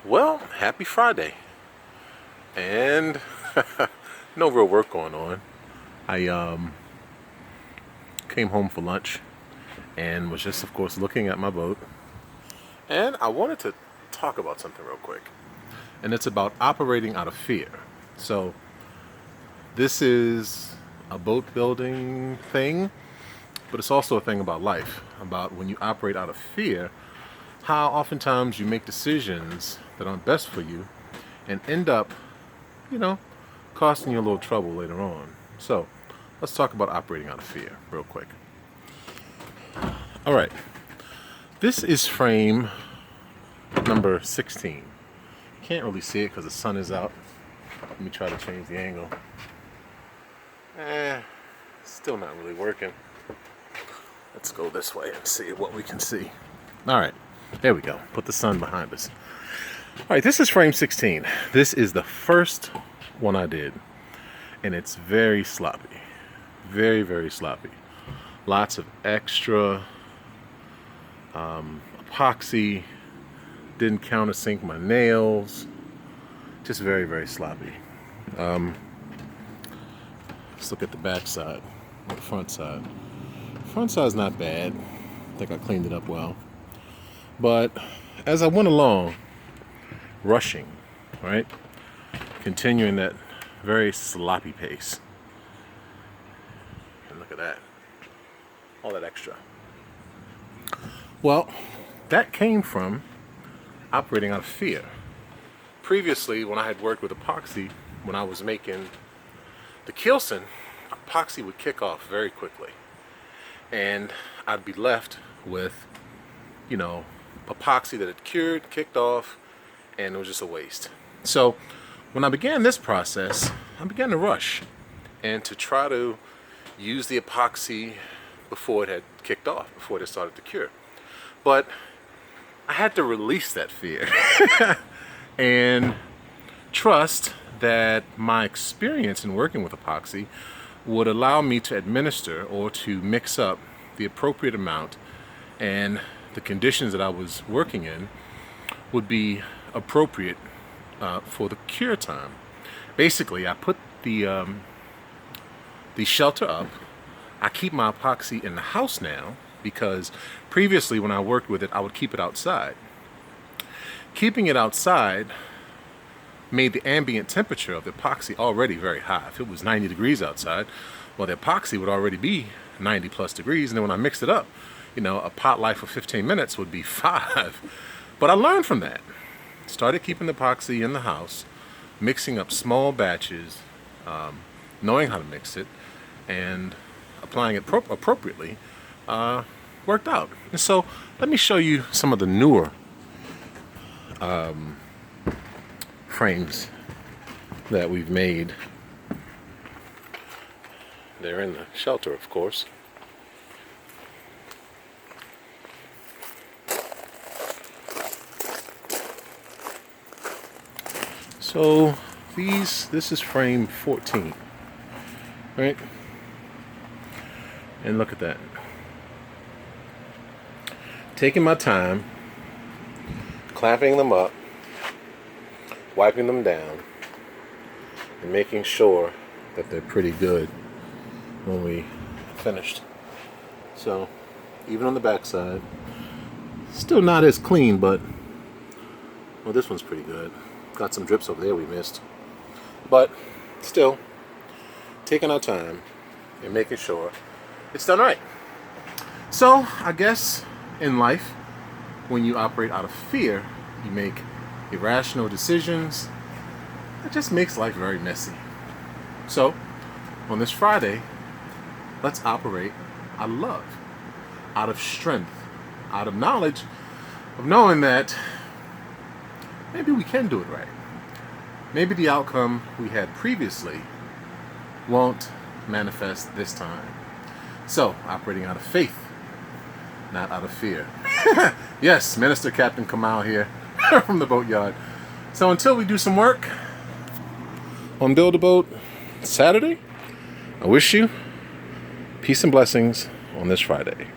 Well, happy Friday. And no real work going on. I came home for lunch and was just, of course, looking at my boat. And I wanted to talk about something real quick. And it's about operating out of fear. So, this is a boat building thing, but it's also a thing about life, about when you operate out of fear, how oftentimes you make decisions that aren't best for you and end up, you know, costing you a little trouble later on. So, let's talk about operating out of fear real quick. All right. This is frame number 16. Can't really see it because the sun is out. Let me try to change the angle. Still not really working. Let's go this way and see what we can see. All right, there we go. Put the sun behind us. All right, this is frame 16. This is the first one I did, and it's very sloppy. Very, very sloppy. Lots of extra epoxy. Didn't countersink my nails. Just very, very sloppy. Let's look at the back side, or the front side. Front side's not bad. I think I cleaned it up well. But as I went along, rushing, right? Continuing that very sloppy pace. And look at that. All that extra. Well, that came from operating out of fear. Previously, when I had worked with epoxy, when I was making the Keelson, epoxy would kick off very quickly. And I'd be left with, epoxy that had cured, kicked off, and it was just a waste. So when I began this process, I began to rush and to try to use the epoxy before it had kicked off, before it had started to cure. But I had to release that fear and trust that my experience in working with epoxy would allow me to administer or to mix up the appropriate amount, and the conditions that I was working in would be appropriate for the cure time. Basically, I put the shelter up. I keep my epoxy in the house now because previously when I worked with it, I would keep it outside. Keeping it outside made the ambient temperature of the epoxy already very high. If it was 90 degrees outside, well, the epoxy would already be 90 plus degrees. And then when I mixed it up, a pot life of 15 minutes would be 5. But I learned from that. Started keeping the epoxy in the house, mixing up small batches, knowing how to mix it, and applying it appropriately, worked out. And so let me show you some of the newer frames that we've made. They're in the shelter, of course. So this is frame 14, right? And look at that. Taking my time, clamping them up, wiping them down, and making sure that they're pretty good when we finished. So, even on the back side, still not as clean, but well, this one's pretty good. Got some drips over there we missed, but still taking our time and making sure it's done right. So, I guess in life, when you operate out of fear, you make irrational decisions. It just makes life very messy. So, on this Friday, let's operate out of love, out of strength, out of knowledge, of knowing that maybe we can do it right. Maybe the outcome we had previously won't manifest this time. So, operating out of faith, not out of fear. Yes, Minister Captain Kamal here from the boatyard. So until we do some work on Build a Boat Saturday, I wish you peace and blessings on this Friday.